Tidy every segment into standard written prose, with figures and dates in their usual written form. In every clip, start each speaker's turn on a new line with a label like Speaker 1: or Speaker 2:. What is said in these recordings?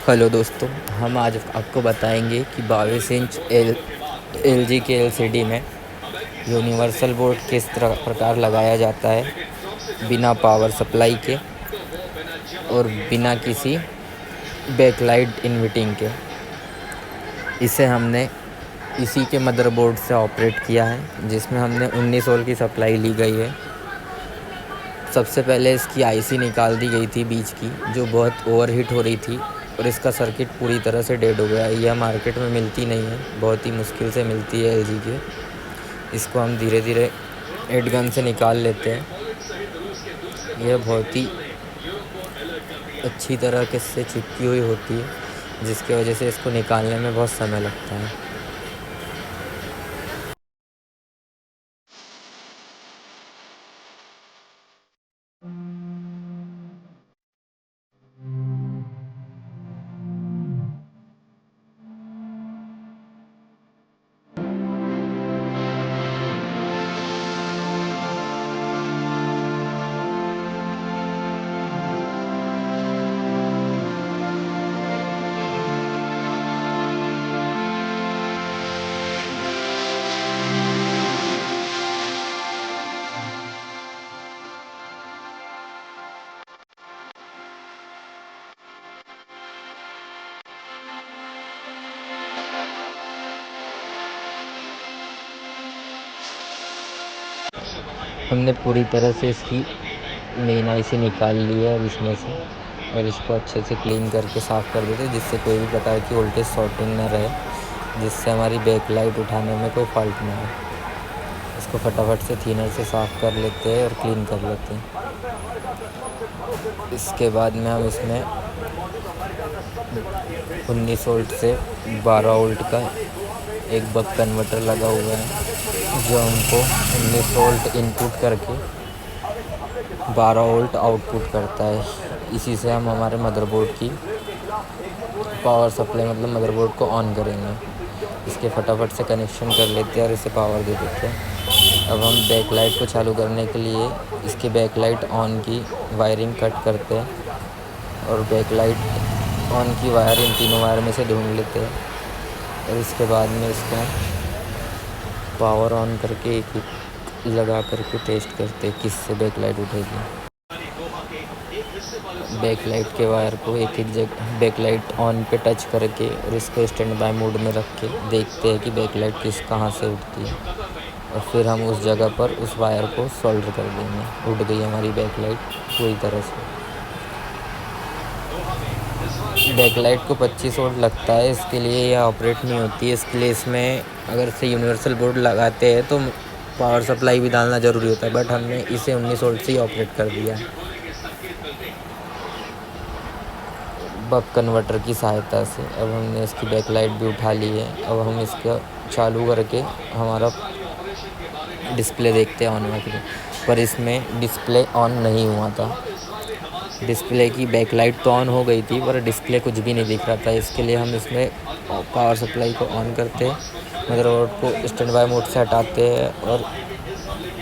Speaker 1: Hello दोस्तों, हम आज आपको बताएंगे कि 22 इंच एलजी के एलसीडी में यूनिवर्सल बोर्ड किस प्रकार लगाया जाता है बिना पावर सप्लाई के और बिना किसी बैकलाइट इन्वर्टिंग के। इसे हमने इसी के मदरबोर्ड से ऑपरेट किया है, जिसमें हमने 19 वोल्ट की सप्लाई ली गई है। सबसे पहले इसकी आईसी निकाल दी गई थी बीच की, जो बहुत ओवरहीट हो रही थी और इसका सर्किट पूरी तरह से डेड हो गया है। यह मार्केट में मिलती नहीं है, बहुत ही मुश्किल से मिलती है एलजी के। इसको हम धीरे धीरे हेड गन से निकाल लेते हैं। यह बहुत ही अच्छी तरह के से चिपकी हुई होती है, जिसकी वजह से इसको निकालने में बहुत समय लगता है। हमने पूरी तरह से इसकी मेन आईसी निकाल ली है और इसमें से, और इसको अच्छे से क्लीन करके साफ़ कर देते हैं, जिससे कोई भी प्रकार की वोल्टेज शॉर्टिंग न रहे, जिससे हमारी बैक लाइट उठाने में कोई फॉल्ट ना हो। इसको फटाफट से थिनर से साफ़ कर लेते हैं और क्लीन कर लेते हैं। इसके बाद में हम इसमें 19 वोल्ट से 12 वोल्ट का एक बक कन्वर्टर लगा हुआ है, जो हमको 19 वोल्ट इनपुट करके 12 वोल्ट आउटपुट करता है। इसी से हम हमारे मदरबोर्ड की पावर सप्लाई, मतलब मदरबोर्ड को ऑन करेंगे। इसके फटाफट से कनेक्शन कर लेते हैं और इसे पावर दे देते हैं। अब हम बैक लाइट को चालू करने के लिए इसके बैक लाइट ऑन की वायरिंग कट करते हैं और बैक लाइट ऑन की वायर इन तीनों वायर में से ढूंढ लेते हैं, और इसके बाद में इसका पावर ऑन करके एक लगा करके टेस्ट करते हैं किससे बैक लाइट उठेगी। बैक लाइट के वायर को एक एक जगह बैक लाइट ऑन पे टच करके और इसको स्टैंड बाय मोड में रख के देखते हैं कि बैक लाइट कहाँ से उठती है, और फिर हम उस जगह पर उस वायर को सोल्डर कर देंगे। उठ गई हमारी बैक लाइट पूरी तरह से। बैक लाइट को 25 वोल्ट लगता है, इसके लिए यह ऑपरेट नहीं होती है। इसके लिए इसमें अगर से यूनिवर्सल बोर्ड लगाते हैं तो पावर सप्लाई भी डालना ज़रूरी होता है, बट हमने इसे 19 वोल्ट से ही ऑपरेट कर दिया है बक कन्वर्टर की सहायता से। अब हमने इसकी बैक लाइट भी उठा ली है। अब हम इसका चालू करके हमारा डिस्प्ले देखते हैं ऑन हुआ कि नहीं, पर इसमें डिस्प्ले ऑन नहीं हुआ था। डिस्प्ले की बैक लाइट तो ऑन हो गई थी, पर डिस्प्ले कुछ भी नहीं दिख रहा था। इसके लिए हम इसमें पावर सप्लाई को ऑन करते हैं, मदरबोर्ड को स्टैंड बाय मोड से हटाते हैं और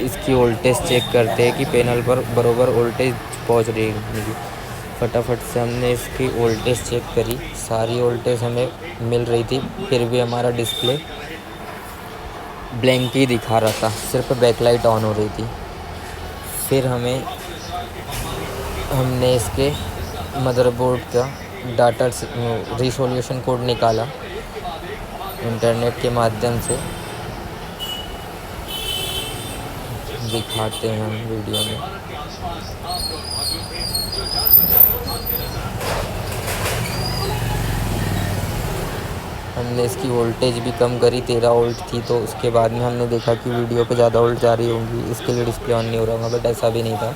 Speaker 1: इसकी वोल्टेज चेक करते हैं कि पैनल पर बराबर वोल्टेज पहुंच रही है। फटाफट से हमने इसकी वोल्टेज चेक करी, सारी वोल्टेज हमें मिल रही थी, फिर भी हमारा डिस्प्ले ब्लैंक ही दिखा रहा था, सिर्फ बैक लाइट ऑन हो रही थी। फिर हमने इसके मदरबोर्ड का डाटा रिसोल्यूशन कोड निकाला इंटरनेट के माध्यम से, दिखाते हैं हम वीडियो में। हमने इसकी वोल्टेज भी कम करी, 13 वोल्ट थी, तो उसके बाद में हमने देखा कि वीडियो पे ज़्यादा वोल्ट जा रही होंगी, इसके लिए डिस्प्ले ऑन नहीं हो रहा होगा, बट ऐसा भी नहीं था।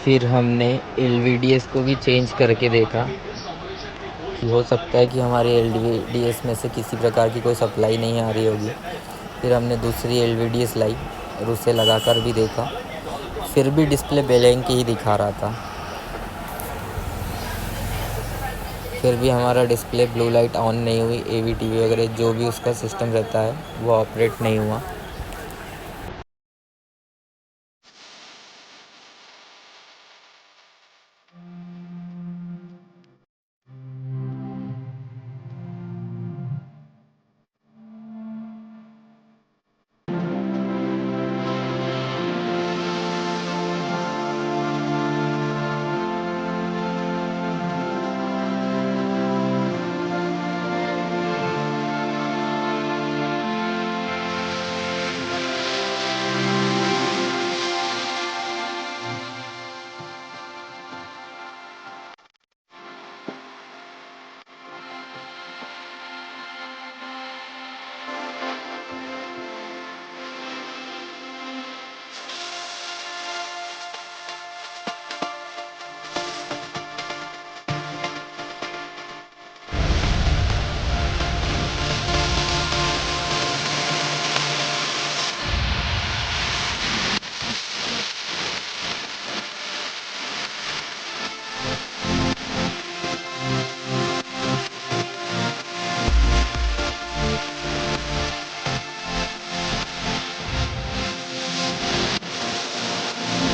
Speaker 1: फिर हमने एलवीडीएस को भी चेंज करके देखा कि हो सकता है कि हमारे LVDS में से किसी प्रकार की कोई सप्लाई नहीं आ रही होगी। फिर हमने दूसरी LVDS लाई और उसे लगाकर भी देखा, फिर भी डिस्प्ले ब्लैंक ही दिखा रहा था। फिर भी हमारा डिस्प्ले ब्लू लाइट ऑन नहीं हुई, AV TV वगैरह जो भी उसका सिस्टम रहता है वो ऑपरेट नहीं हुआ।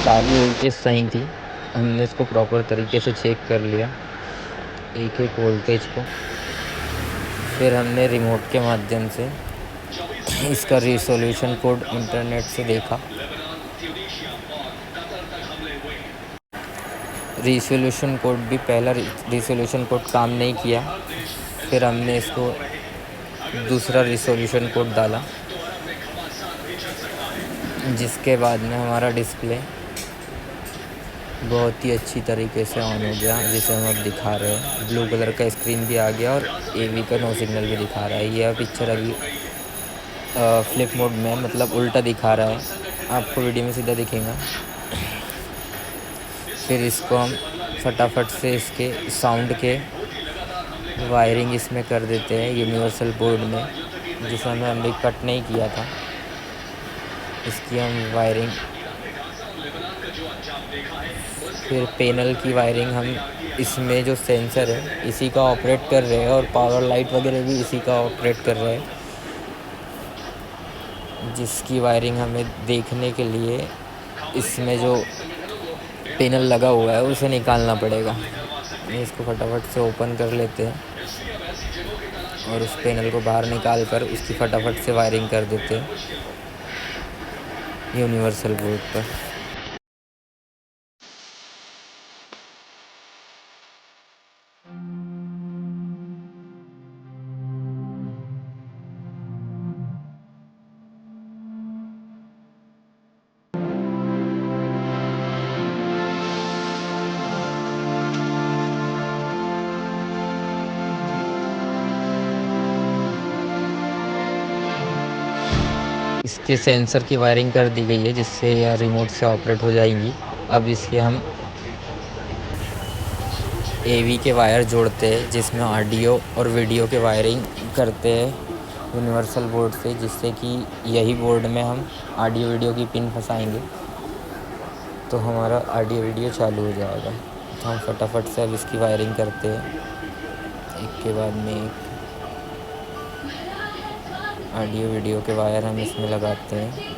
Speaker 1: सारी वोल्टेज सही थी, हमने इसको प्रॉपर तरीके से चेक कर लिया एक एक वोल्टेज को। फिर हमने रिमोट के माध्यम से इसका रिसोल्यूशन कोड इंटरनेट से देखा। रिसोल्यूशन कोड भी पहला रिसोल्यूशन कोड काम नहीं किया। फिर हमने इसको दूसरा रिसोल्यूशन कोड डाला, जिसके बाद में हमारा डिस्प्ले बहुत ही अच्छी तरीके से ऑन हो गया, जिसे हम अब दिखा रहे हैं। ब्लू कलर का स्क्रीन भी आ गया और AV का नो सिग्नल भी दिखा रहा है। यह पिक्चर अभी फ्लिप मोड में, मतलब उल्टा दिखा रहा है, आपको वीडियो में सीधा दिखेगा। फिर इसको हम फटाफट से इसके साउंड के वायरिंग इसमें कर देते हैं यूनिवर्सल बोर्ड में, जिसे हमने अभी कट नहीं किया था। इसकी हम वायरिंग, फिर पैनल की वायरिंग हम इसमें जो सेंसर है इसी का ऑपरेट कर रहे हैं और पावर लाइट वगैरह भी इसी का ऑपरेट कर रहे हैं, जिसकी वायरिंग हमें देखने के लिए इसमें जो पैनल लगा हुआ है उसे निकालना पड़ेगा। इसको फटाफट से ओपन कर लेते हैं और उस पैनल को बाहर निकाल कर उसकी फटाफट से वायरिंग कर देते हैं यूनिवर्सल बोर्ड पर। इसके सेंसर की वायरिंग कर दी गई है, जिससे यह रिमोट से ऑपरेट हो जाएंगी। अब इसके हम AV के वायर जोड़ते हैं, जिसमें ऑडियो और वीडियो के वायरिंग करते हैं यूनिवर्सल बोर्ड से, जिससे कि यही बोर्ड में हम ऑडियो वीडियो की पिन फंसाएंगे तो हमारा ऑडियो वीडियो चालू हो जाएगा। तो हम फटाफट से अब इसकी वायरिंग करते हैं, एक के बाद में एक ऑडियो वीडियो के वायर हम इसमें लगाते हैं।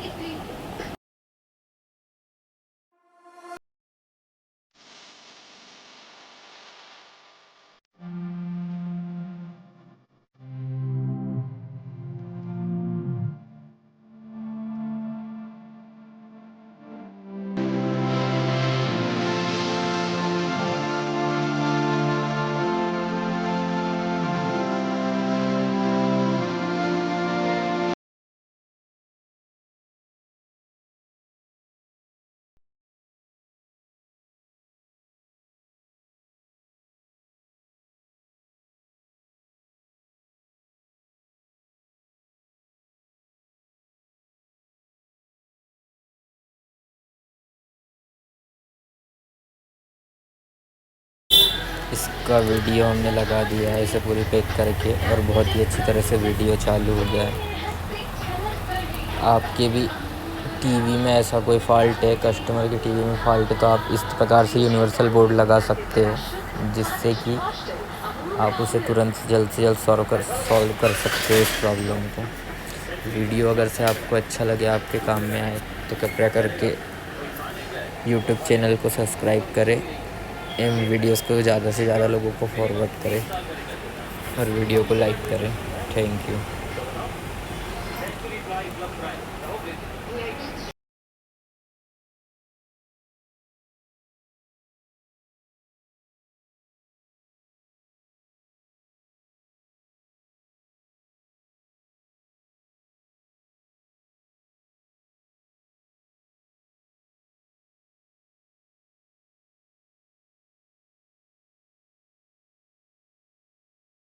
Speaker 1: इसका वीडियो हमने लगा दिया है इसे पूरी पैक करके, और बहुत ही अच्छी तरह से वीडियो चालू हो गया है। आपके भी टीवी में ऐसा कोई फॉल्ट है, कस्टमर के टीवी में फॉल्ट है, तो आप इस प्रकार से यूनिवर्सल बोर्ड लगा सकते हो, जिससे कि आप उसे तुरंत जल्द से जल्द सॉल्व कर सकते हो इस प्रॉब्लम को। वीडियो अगर से आपको अच्छा लगे, आपके काम में आए, तो कृपया करके यूट्यूब चैनल को सब्सक्राइब करें एवं वीडियोस को ज़्यादा से ज़्यादा लोगों को फॉरवर्ड करें और वीडियो को लाइक करें। Thank you.